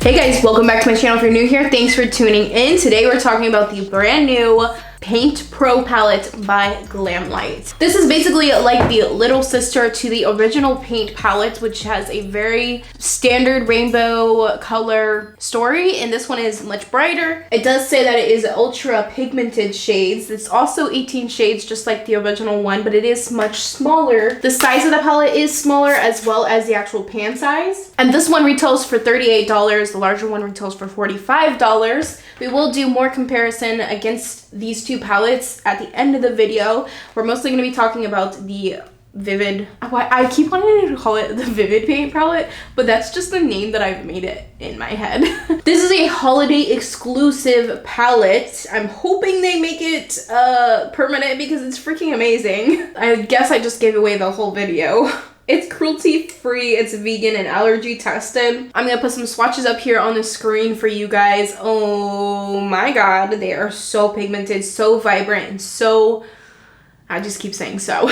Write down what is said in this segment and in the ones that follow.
Hey guys, welcome back to my channel. If you're new here, thanks for tuning in. Today we're talking about the brand new Paint Pro palette by Glamlite. This is basically like the little sister to the original Paint palette, which has a very standard rainbow color story, and this one is much brighter. It does say that it is ultra pigmented shades. It's also 18 shades just like the original one, but it is much smaller. The size of the palette is smaller as well as the actual pan size. And this one retails for $38. The larger one retails for $45. We will do more comparison against these two palettes at the end of the video. We're mostly going to be talking about the Vivid, I keep wanting to call it the Vivid Paint palette, but that's just the name that I've made it in my head. This is a holiday exclusive palette. I'm hoping they make it permanent because it's freaking amazing. I guess I just gave away the whole video. It's cruelty free, it's vegan and allergy tested. I'm gonna put some swatches up here on the screen for you guys. Oh my god, they are so pigmented, so vibrant, and so, I just keep saying so.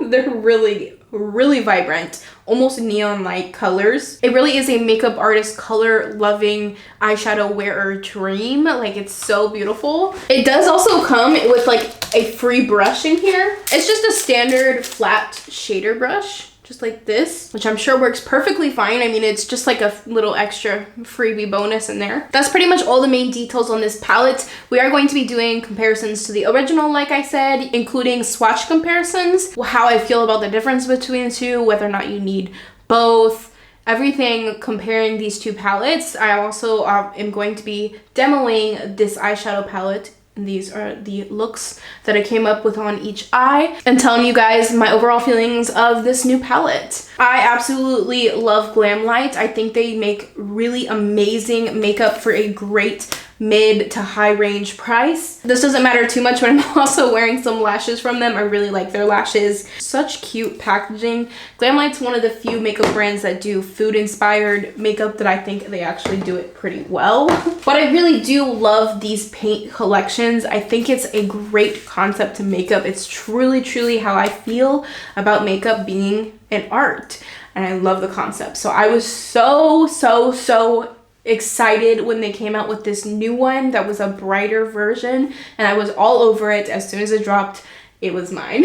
They're really vibrant, almost neon-like colors. It really is a makeup artist color loving eyeshadow wearer dream. Like, it's so beautiful. It does also come with like a free brush in here. It's just a standard flat shader brush, just like this, which I'm sure works perfectly fine. I mean, it's just like a little extra freebie bonus in there. That's pretty much all the main details on this palette. We are going to be doing comparisons to the original, like I said, including swatch comparisons, how I feel about the difference between the two, whether or not you need both, everything comparing these two palettes. I also am going to be demoing this eyeshadow palette. And these are the looks that I came up with on each eye, and telling you guys my overall feelings of this new palette. I absolutely love Glamlite. I think they make really amazing makeup for a great mid to high range price. This doesn't matter too much when I'm also wearing some lashes from them. I really like their lashes. Such cute packaging. Glamlite's one of the few makeup brands that do food inspired makeup that I think they actually do it pretty well. But I really do love these paint collections. I think it's a great concept to makeup. It's truly how I feel about makeup being an art, and I love the concept. So I was so excited when they came out with this new one that was a brighter version, and I was all over it. As soon as it dropped, it was mine.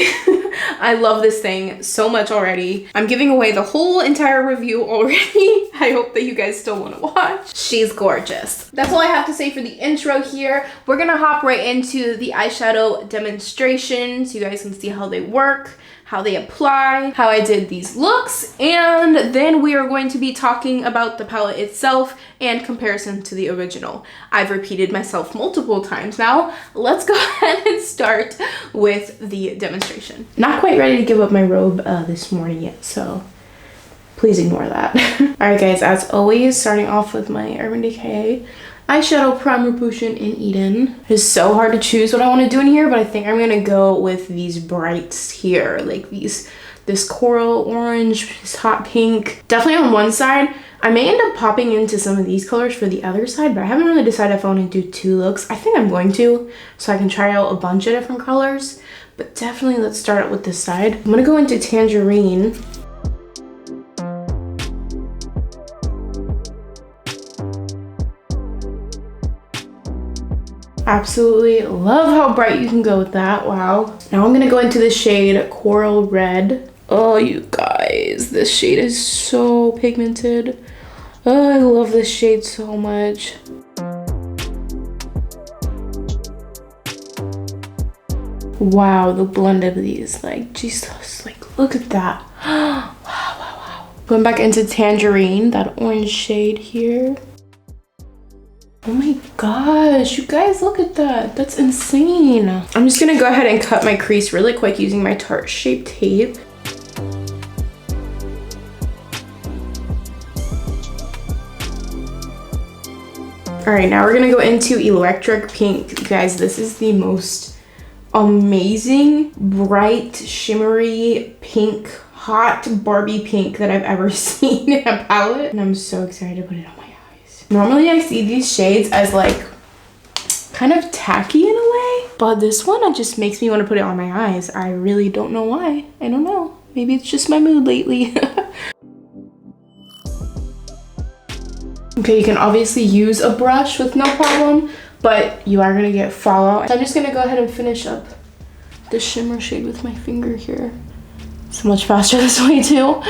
I love this thing so much already. I'm giving away the whole entire review already. I hope that you guys still want to watch. She's gorgeous. That's all I have to say for the intro here. We're gonna hop right into the eyeshadow demonstration so you guys can see how they work, how they apply, how I did these looks, and then we are going to be talking about the palette itself and comparison to the original. I've repeated myself multiple times now. Let's go ahead and start with the demonstration. Not quite ready to give up my robe this morning yet, so please ignore that. Alright guys, as always, starting off with my Urban Decay eyeshadow primer potion in Eden. It's so hard to choose what I want to do in here, but I think I'm gonna go with these brights here, like this coral orange, this hot pink. Definitely on one side. I may end up popping into some of these colors for the other side, but I haven't really decided if I want to do two looks. I think I'm going to, so I can try out a bunch of different colors, but definitely let's start out with this side. I'm gonna go into Tangerine. Absolutely love how bright you can go with that. Wow. Now I'm gonna go into the shade Coral Red. Oh, you guys, this shade is so pigmented. Oh, I love this shade so much. Wow, the blend of these, like, Jesus, like, look at that. Wow. Going back into Tangerine, that orange shade here. Oh my gosh, you guys, look at that. That's insane. I'm just gonna go ahead and cut my crease really quick using my Tarte Shape tape. All right, now we're gonna go into Electric Pink. You guys, this is the most amazing, bright, shimmery pink, hot Barbie pink that I've ever seen in a palette. And I'm so excited to put it on my eyes. Normally I see these shades as like kind of tacky in a way, but this one, it just makes me want to put it on my eyes. I really don't know why. I don't know. Maybe it's just my mood lately. Okay, you can obviously use a brush with no problem, but you are gonna get fallout. So I'm just gonna go ahead and finish up the shimmer shade with my finger here. It's much faster this way too.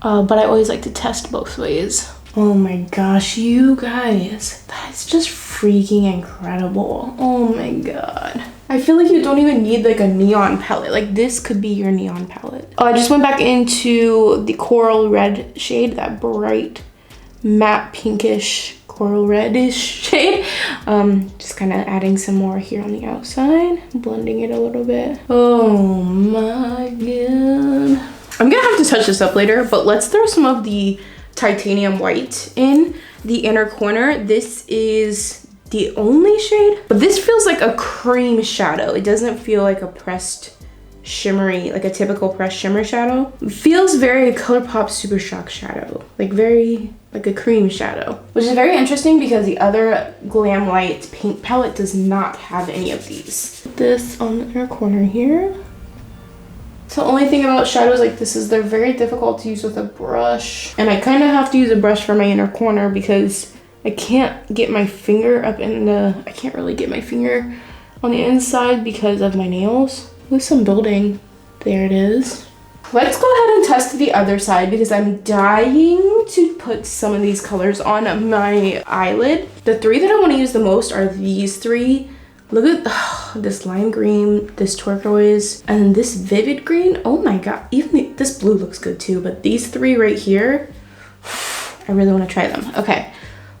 But I always like to test both ways. Oh my gosh, you guys, that's just freaking incredible. Oh my god. I feel like you don't even need like a neon palette. Like this could be your neon palette. Oh, I just went back into the coral red shade, that bright matte pinkish coral reddish shade. Just kind of adding some more here on the outside, blending it a little bit. Oh my god. I'm gonna have to touch this up later, but let's throw some of the titanium white in the inner corner. This is the only shade, but this feels like a cream shadow. It doesn't feel like a pressed shimmery, like a typical pressed shimmer shadow. It feels very ColourPop Super Shock shadow, like very like a cream shadow, which is very interesting because the other Glamlite paint palette does not have any of these. This on the inner corner here. So the only thing about shadows like this is they're very difficult to use with a brush, and I kind of have to use a brush for my inner corner because I can't get my finger up in the, I can't really get my finger on the inside because of my nails. At least I'm building. There it is. Let's go ahead and test the other side because I'm dying to put some of these colors on my eyelid. The three that I want to use the most are these three. Look at this lime green, this turquoise, and this vivid green. Oh my god, even this blue looks good too, but these three right here, I really want to try them. Okay,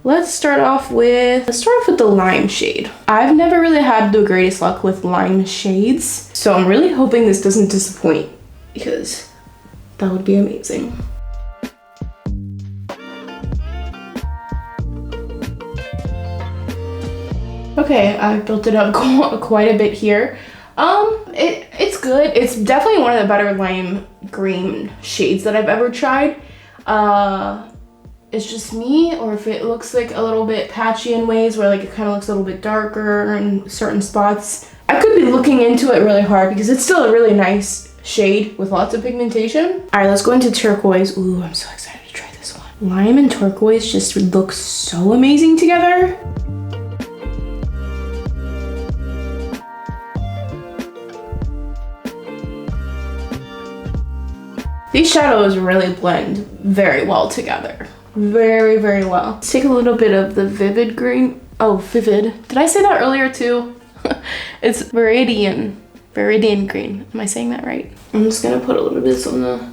let's start off with the lime shade. I've never really had the greatest luck with lime shades, so I'm really hoping this doesn't disappoint because that would be amazing. Okay, I've built it up quite a bit here. It's good. It's definitely one of the better lime green shades that I've ever tried. It's just me, or if it looks like a little bit patchy in ways where like it kind of looks a little bit darker in certain spots. I could be looking into it really hard because it's still a really nice shade with lots of pigmentation. All right, let's go into turquoise. Ooh, I'm so excited to try this one. Lime and turquoise just look so amazing together. These shadows really blend very well together. Very, very well. Let's take a little bit of the vivid green. Oh, vivid. Did I say that earlier too? It's Viridian green. Am I saying that right? I'm just gonna put a little bit on the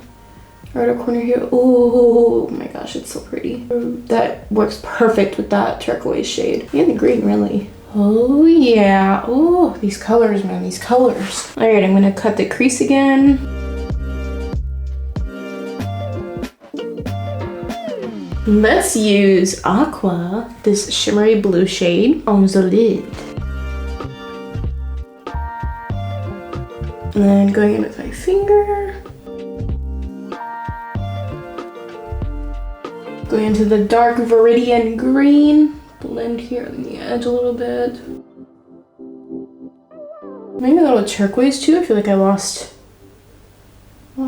outer corner here. Oh my gosh, it's so pretty. That works perfect with that turquoise shade. And the green, really. Oh yeah. Oh, these colors, man, these colors. All right, I'm gonna cut the crease again. Let's use Aqua, this shimmery blue shade, on the lid. And then going in with my finger. Going into the dark Viridian green. Blend here on the edge a little bit. Maybe a little turquoise too. I feel like I lost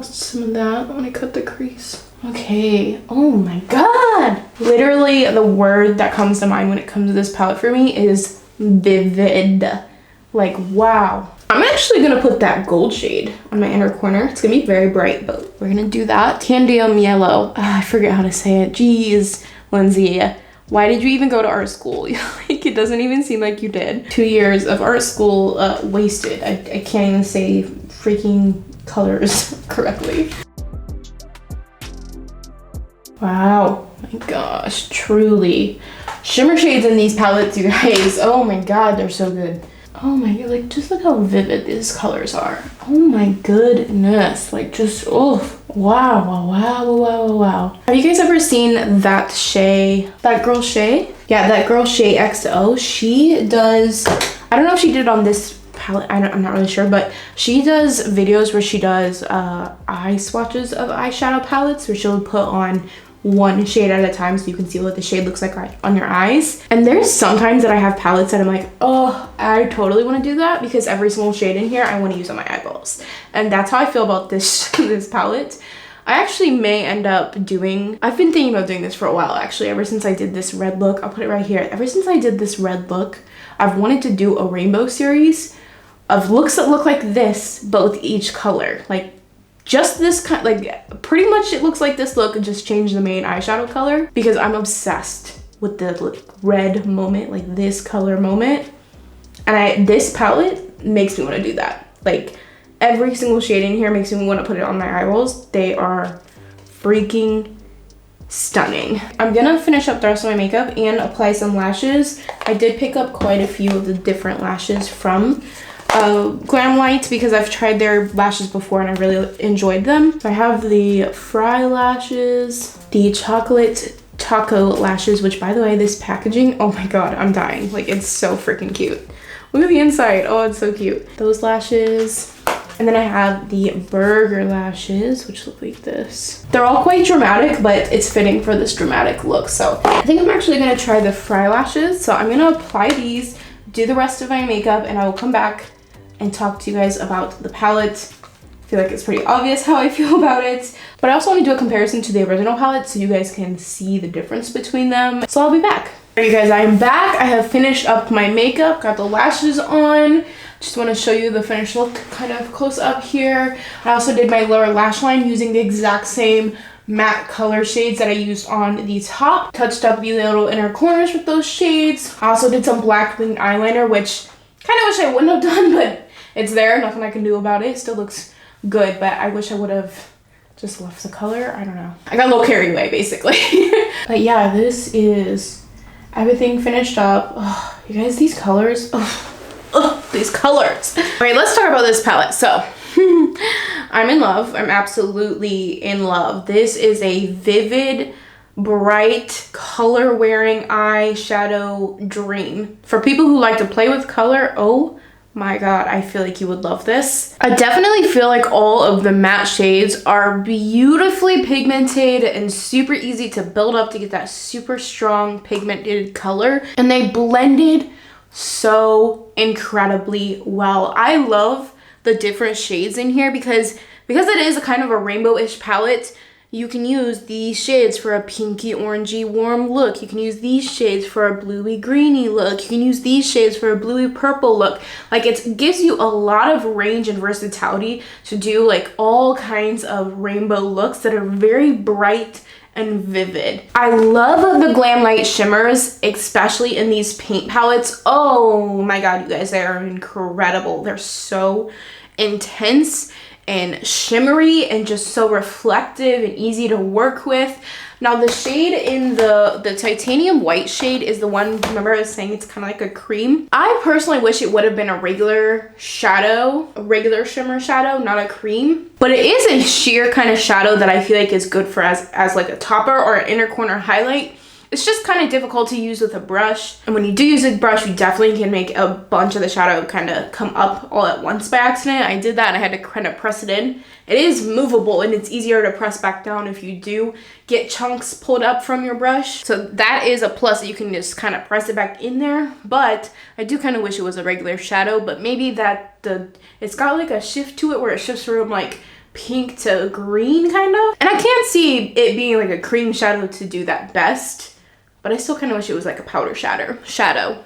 some of that when I cut the crease. Okay, oh my god! Literally the word that comes to mind when it comes to this palette for me is vivid. Like, wow. I'm actually gonna put that gold shade on my inner corner. It's gonna be very bright, but we're gonna do that. Candium yellow. I forget how to say it. Jeez, Lindsay. Why did you even go to art school? Like, it doesn't even seem like you did. 2 years of art school wasted. I can't even say freaking colors correctly. Wow, my gosh, truly. Shimmer shades in these palettes, you guys. Oh my god, they're so good. Oh my god, like just look how vivid these colors are. Oh my goodness, like just, oh, wow, wow, wow, wow, wow, wow. Have you guys ever seen that girl Shay? Yeah, that girl Shay XO, she does, I don't know if she did it on this palette, I'm not really sure, but she does videos where she does eye swatches of eyeshadow palettes where she'll put on one shade at a time so you can see what the shade looks like on your eyes. And there's sometimes that I have palettes that I'm like, oh, I totally want to do that because every single shade in here I want to use on my eyeballs. And that's how I feel about this this palette. I actually may end up doing, I've been thinking about doing this for a while actually, ever since I did this red look. I'll put it right here. Ever since I did this red look, I've wanted to do a rainbow series of looks that look like this, but with each color. Like just this kind, like pretty much it looks like this look and just change the main eyeshadow color, because I'm obsessed with the like, red moment, like this color moment. And this palette makes me want to do that. Like every single shade in here makes me want to put it on my eye rolls. They are freaking stunning. I'm gonna finish up the rest of my makeup and apply some lashes. I did pick up quite a few of the different lashes from Glamlite because I've tried their lashes before and I really enjoyed them. So I have the Fry lashes, the Chocolate Taco lashes, which by the way, this packaging, oh my god, I'm dying. Like it's so freaking cute. Look at the inside. Oh, it's so cute. Those lashes. And then I have the Burger lashes, which look like this. They're all quite dramatic, but it's fitting for this dramatic look. So I think I'm actually gonna try the Fry lashes. So I'm gonna apply these, do the rest of my makeup, and I will come back and talk to you guys about the palette. I feel like it's pretty obvious how I feel about it, but I also want to do a comparison to the original palette so you guys can see the difference between them. So I'll be back. Alright you guys, I am back. I have finished up my makeup, got the lashes on. Just want to show you the finished look kind of close up here. I also did my lower lash line using the exact same matte color shades that I used on the top. Touched up the little inner corners with those shades. I also did some black winged eyeliner, which kind of wish I wouldn't have done, but it's there. Nothing I can do about it. It still looks good, but I wish I would have just left the color. I don't know. I got a little carried away, basically. But yeah, this is everything finished up. Oh, you guys, these colors. These colors. All right, let's talk about this palette. So I'm in love. I'm absolutely in love. This is a vivid, bright, color wearing eyeshadow dream. For people who like to play with color, oh my god, I feel like you would love this. I definitely feel like all of the matte shades are beautifully pigmented and super easy to build up to get that super strong pigmented color. And they blended so incredibly well. I love the different shades in here because it is a kind of a rainbow-ish palette. You can use these shades for a pinky orangey warm look. You can use these shades for a bluey greeny look. You can use these shades for a bluey purple look. Like it gives you a lot of range and versatility to do like all kinds of rainbow looks that are very bright and vivid. I love the Glamlite shimmers, especially in these paint palettes. Oh my god, you guys, they are incredible. They're so intense and shimmery and just so reflective and easy to work with. Now the shade in the titanium white shade is the one, remember I was saying it's kind of like a cream. I personally wish it would have been a regular shadow, a regular shimmer shadow, not a cream. But it is a sheer kind of shadow that I feel like is good for as like a topper or an inner corner highlight. It's just kind of difficult to use with a brush. And when you do use a brush, you definitely can make a bunch of the shadow kind of come up all at once by accident. I did that and I had to kind of press it in. It is movable and it's easier to press back down if you do get chunks pulled up from your brush. So that is a plus, that you can just kind of press it back in there. But I do kind of wish it was a regular shadow, but maybe that it's got like a shift to it where it shifts from like pink to green kind of. And I can't see it being like a cream shadow to do that best. But I still kind of wish it was like a powder shadow.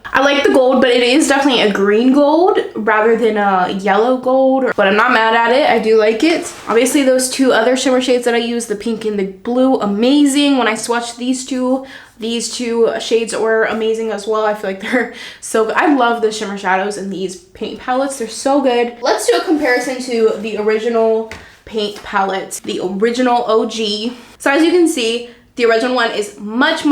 I like the gold, but it is definitely a green gold rather than a yellow gold. But I'm not mad at it. I do like it. Obviously, those two other shimmer shades that I use, the pink and the blue, amazing. When I swatched these two shades were amazing as well. I feel like they're so good. I love the shimmer shadows in these paint palettes. They're so good. Let's do a comparison to the original paint palette, the original OG. So as you can see, the original one is much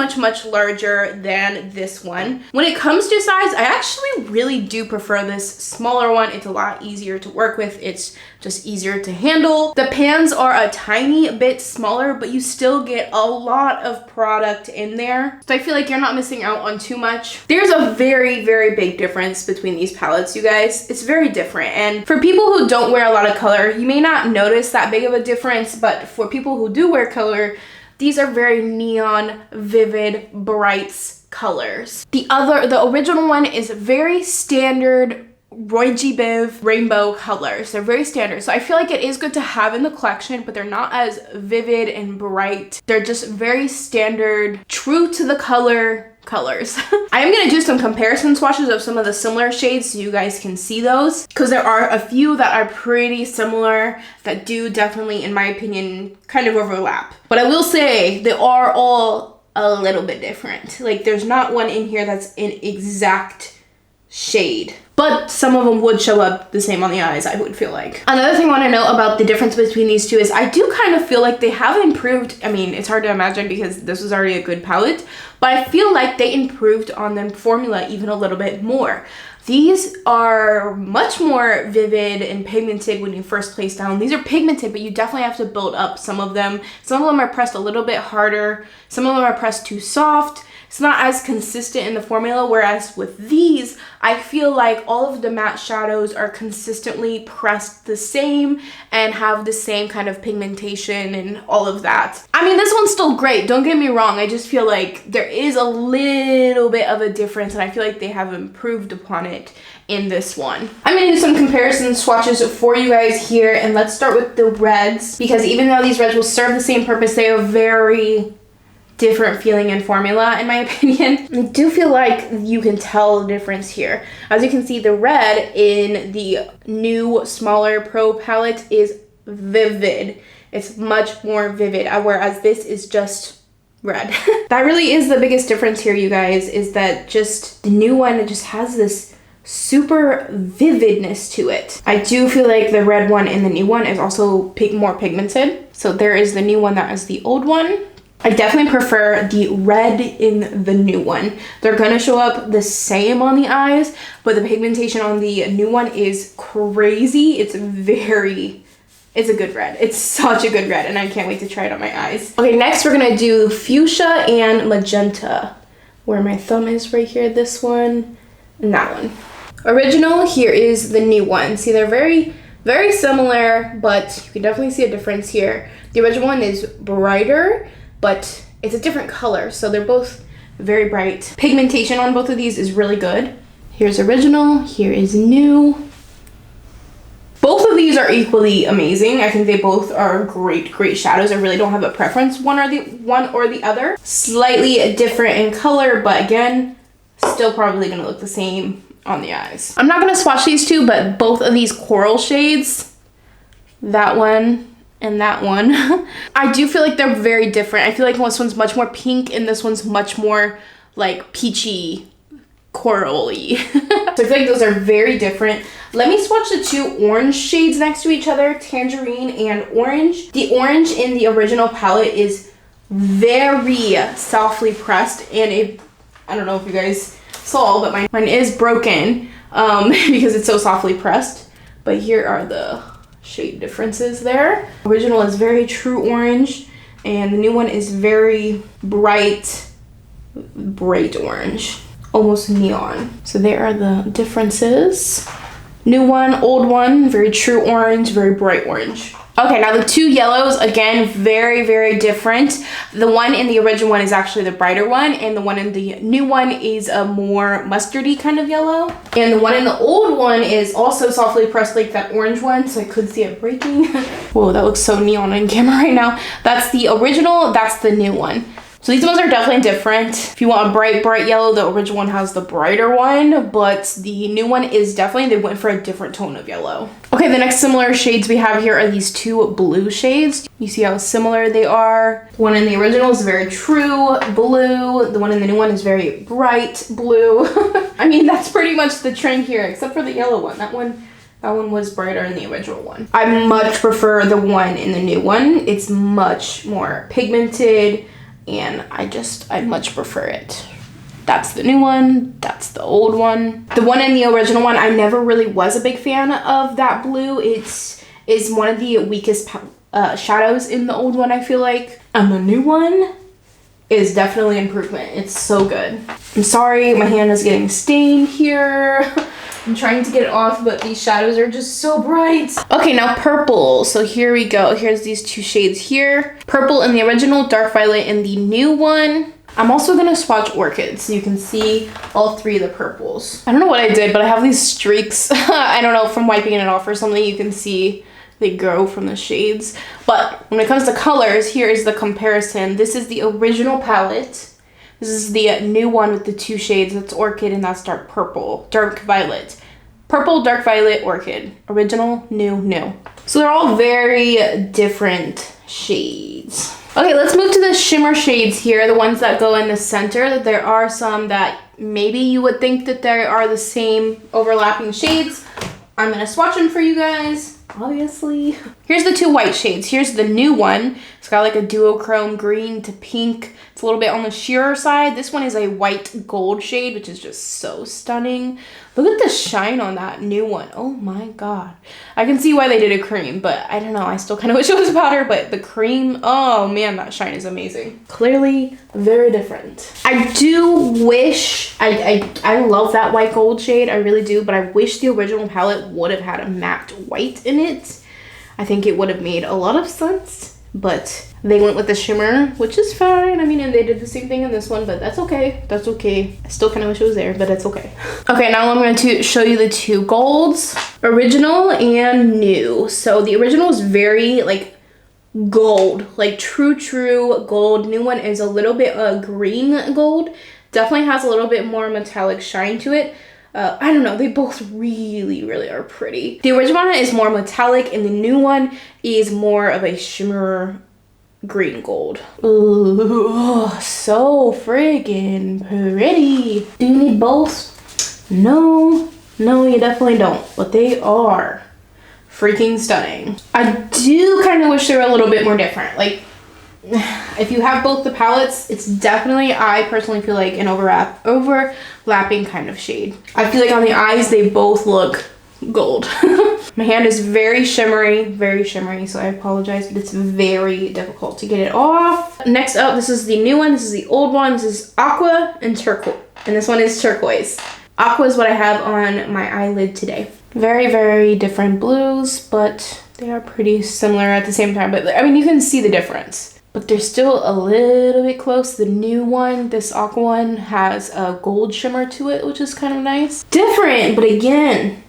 larger than this one. When it comes to size, I actually really do prefer this smaller one. It's a lot easier to work with. It's just easier to handle. The pans are a tiny bit smaller, but you still get a lot of product in there. So I feel like you're not missing out on too much. There's a very big difference between these palettes, you guys. It's very different. And for people who don't wear a lot of color, you may not notice that big of a difference, but for people who do wear color, these are very neon, vivid, bright colors. The original one is very standard Roy G. Biv rainbow colors. They're very standard. So I feel like it is good to have in the collection, but they're not as vivid and bright. They're just very standard, true to the colors. I am going to do some comparison swatches of some of the similar shades so you guys can see those, because there are a few that are pretty similar that do definitely, in my opinion, kind of overlap. But I will say they are all a little bit different. Like, there's not one in here that's an exact shade, but some of them would show up the same on the eyes, I would feel like. Another thing I want to know about the difference between these two is I do kind of feel like they have improved. I mean, it's hard to imagine because this was already a good palette, but I feel like they improved on the formula even a little bit more. These are much more vivid and pigmented when you first place down. These are pigmented, but you definitely have to build up some of them. Some of them are pressed a little bit harder. Some of them are pressed too soft. It's not as consistent in the formula, whereas with these, I feel like all of the matte shadows are consistently pressed the same and have the same kind of pigmentation and all of that. I mean, this one's still great, don't get me wrong. I just feel like there is a little bit of a difference, and I feel like they have improved upon it in this one. I'm gonna do some comparison swatches for you guys here, and let's start with the reds, because even though these reds will serve the same purpose, they are very different feeling and formula, in my opinion. I do feel like you can tell the difference here. As you can see, the red in the new smaller pro palette is vivid. It's much more vivid, whereas this is just red. That really is the biggest difference here, you guys, is that just the new one, it just has this super vividness to it. I do feel like the red one in the new one is also more pigmented. So there is the new one, that is the old one. I definitely prefer the red in the new one. They're gonna show up the same on the eyes, but the pigmentation on the new one is crazy. It's a good red. It's such a good red, and I can't wait to try it on my eyes. Okay, next we're gonna do fuchsia and magenta. Where my thumb is right here, this one and that one. Original, here is the new one. See, they're very, very similar, but you can definitely see a difference here. The original one is brighter, but it's a different color, so they're both very bright. Pigmentation on both of these is really good. Here's original, here is new. Both of these are equally amazing. I think they both are great shadows. I really don't have a preference one or the other. Slightly different in color, but again, still probably gonna look the same on the eyes. I'm not gonna swatch these two, but both of these coral shades, that one and that one, I do feel like they're very different. I feel like this one's much more pink and this one's much more like peachy, corally. So I feel like those are very different. Let me swatch the two orange shades next to each other, tangerine and orange. The orange in the original palette is very softly pressed, and I don't know if you guys saw, but mine is broken because it's so softly pressed. But here are the shade differences there. Original is very true orange, and the new one is very bright orange, almost neon. So there are the differences. New one, old one, very true orange, very bright orange. Okay, now the two yellows, again, very, very different. The one in the original one is actually the brighter one, and the one in the new one is a more mustardy kind of yellow. And the one in the old one is also softly pressed like that orange one, so I could see it breaking. Whoa, that looks so neon on camera right now. That's the original, that's the new one. So these ones are definitely different. If you want a bright yellow, the original one has the brighter one, but the new one is definitely, they went for a different tone of yellow. Okay, the next similar shades we have here are these two blue shades. You see how similar they are. The one in the original is very true blue. The one in the new one is very bright blue. I mean, that's pretty much the trend here, except for the yellow one. That one was brighter in the original one. I much prefer the one in the new one. It's much more pigmented, and I much prefer it. That's the new one, that's the old one. The one in the original one, I never really was a big fan of that blue. It is one of the weakest shadows in the old one, I feel like. And the new one is definitely improvement. It's so good. I'm sorry, my hand is getting stained here. I'm trying to get it off, but these shadows are just so bright. Okay, now purple. So here we go. Here's these two shades here. Purple in the original, dark violet in the new one. I'm also gonna swatch orchids so you can see all 3 of the purples. I don't know what I did, but I have these streaks. I don't know, from wiping it off or something. You can see they grow from the shades. But when it comes to colors, here is the comparison. This is the original palette. This is the new one with the 2 shades. That's orchid and that's dark purple, dark violet. Purple, dark violet, orchid. Original, new, new. So they're all very different shades. Okay, let's move to the shimmer shades here, the ones that go in the center. There are some that maybe you would think that they are the same overlapping shades. I'm gonna swatch them for you guys, obviously. Here's the 2 white shades. Here's the new one. It's got like a duochrome green to pink. It's a little bit on the sheerer side. This one is a white gold shade, which is just so stunning. Look at the shine on that new one. Oh my God. I can see why they did a cream, but I don't know. I still kind of wish it was powder, but the cream, oh man, that shine is amazing. Clearly very different. I do wish, I love that white gold shade. I really do, but I wish the original palette would have had a matte white in it. I think it would have made a lot of sense, but they went with the shimmer, which is fine. I mean, and they did the same thing in this one, but that's okay. That's okay. I still kind of wish it was there, but it's okay. Okay, now I'm going to show you the 2 golds, original and new. So the original is very like gold, like true gold. New one is a little bit green gold. Definitely has a little bit more metallic shine to it. I don't know, they both really are pretty. The original one is more metallic and the new one is more of a shimmer green gold. Ooh, so friggin' pretty. Do you need both? No, you definitely don't, but they are freaking stunning. I do kind of wish they were a little bit more different. Like, if you have both the palettes, it's definitely, I personally feel like, an overlapping kind of shade. I feel like on the eyes, they both look gold. My hand is very shimmery, so I apologize, but it's very difficult to get it off. Next up, this is the new one. This is the old one. This is aqua and turquoise, and this one is turquoise. Aqua is what I have on my eyelid today. Very different blues, but they are pretty similar at the same time. But I mean, you can see the difference. But they're still a little bit close. The new one, this aqua one, has a gold shimmer to it, which is kind of nice. Different, but again,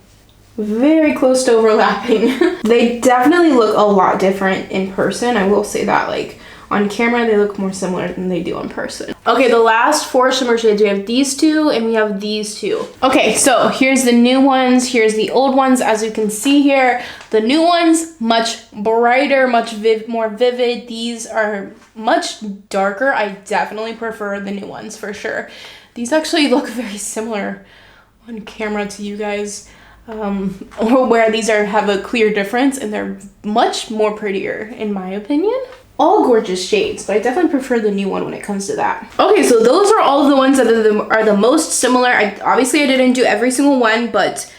very close to overlapping. They definitely look a lot different in person. I will say that, like, on camera, they look more similar than they do in person. Okay, the last 4 shimmer shades, we have these 2 and we have these 2. Okay, so here's the new ones, here's the old ones. As you can see here, the new ones, much brighter, much more vivid. These are much darker. I definitely prefer the new ones for sure. These actually look very similar on camera to you guys. Or where these have a clear difference, and they're much more prettier in my opinion. All gorgeous shades, but I definitely prefer the new one when it comes to that. Okay, so those are all of the ones that are the most similar. Obviously I didn't do every single one, but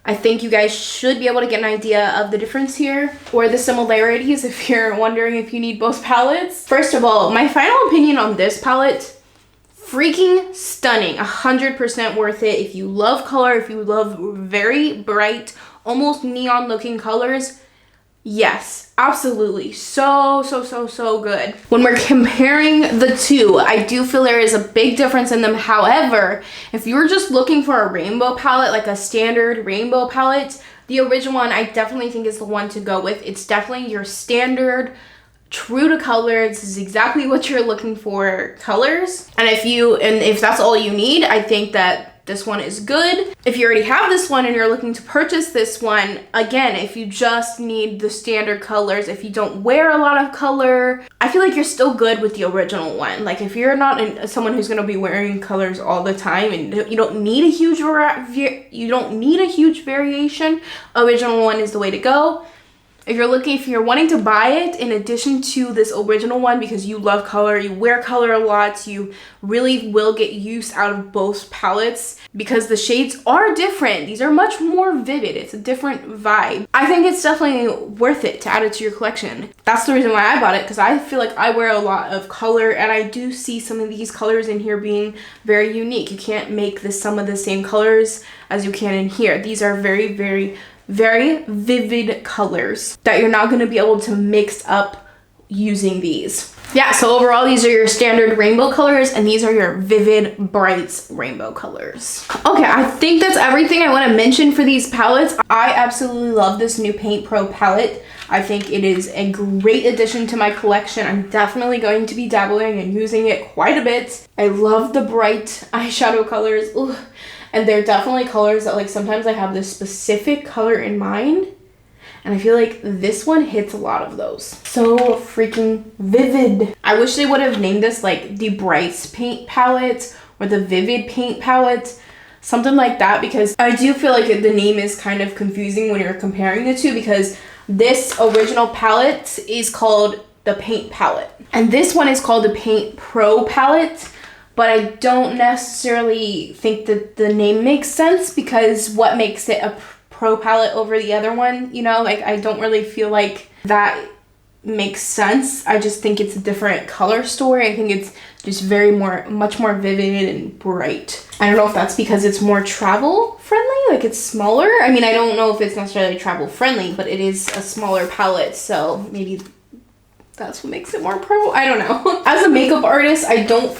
I think you guys should be able to get an idea of the difference here, or the similarities if you're wondering if you need both palettes. First of all, my final opinion on this palette, freaking stunning. 100% worth it. If you love color, if you love very bright, almost neon looking colors, yes, absolutely. So good. When we're comparing the 2, I do feel there is a big difference in them. However, if you're just looking for a rainbow palette, like a standard rainbow palette, the original one I definitely think is the one to go with. It's definitely your standard, true to color. This is exactly what you're looking for, colors. And if that's all you need, I think that this one is good. If you already have this one and you're looking to purchase this one, again, if you just need the standard colors, if you don't wear a lot of color, I feel like you're still good with the original one. Like, if you're not someone who's gonna be wearing colors all the time and you don't need a huge variation, original one is the way to go. If you're wanting to buy it in addition to this original one because you love color, you wear color a lot, you really will get use out of both palettes because the shades are different. These are much more vivid. It's a different vibe. I think it's definitely worth it to add it to your collection. That's the reason why I bought it, because I feel like I wear a lot of color and I do see some of these colors in here being very unique. You can't make some of the same colors as you can in here. These are very vivid colors that you're not going to be able to mix up using these. Yeah, so overall, these are your standard rainbow colors, and these are your Vivid Brights rainbow colors. Okay, I think that's everything I want to mention for these palettes. I absolutely love this new Paint Pro palette. I think it is a great addition to my collection. I'm definitely going to be dabbling and using it quite a bit. I love the bright eyeshadow colors. Ooh. And they're definitely colors that, like, sometimes I have this specific color in mind. And I feel like this one hits a lot of those. So freaking vivid. I wish they would have named this like the Brights paint palette or the Vivid paint palette. Something like that, because I do feel like the name is kind of confusing when you're comparing the two, because this original palette is called the Paint Palette. And this one is called the Paint Pro Palette. But I don't necessarily think that the name makes sense, because what makes it a Pro palette over the other one, you know, like I don't really feel like that makes sense. I just think it's a different color story. I think it's just much more vivid and bright. I don't know if that's because it's more travel friendly, like it's smaller. I mean, I don't know if it's necessarily travel friendly, but it is a smaller palette, so maybe that's what makes it more pro. I don't know. As a makeup artist,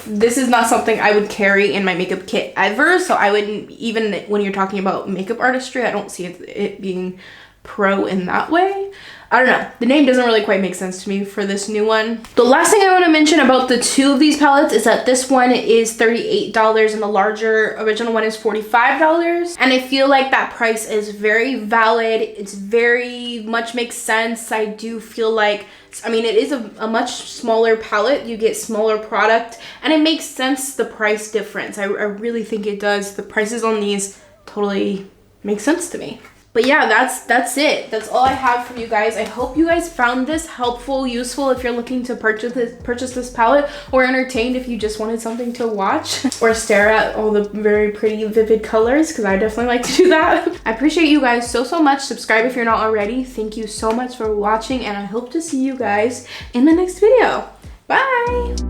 this is not something I would carry in my makeup kit ever. So I wouldn't, even when you're talking about makeup artistry, I don't see it being pro in that way. I don't know. The name doesn't really quite make sense to me for this new one. The last thing I want to mention about the two of these palettes is that this one is $38 and the larger original one is $45. And I feel like that price is very valid. It's very much makes sense. I do feel like, I mean, it is a much smaller palette. You get smaller product and it makes sense, the price difference. I really think it does. The prices on these totally make sense to me. But yeah, that's it. That's all I have for you guys. I hope you guys found this helpful, useful if you're looking to purchase this palette, or entertained if you just wanted something to watch or stare at all the very pretty vivid colors, because I definitely like to do that. I appreciate you guys so much. Subscribe if you're not already. Thank you so much for watching, and I hope to see you guys in the next video. Bye!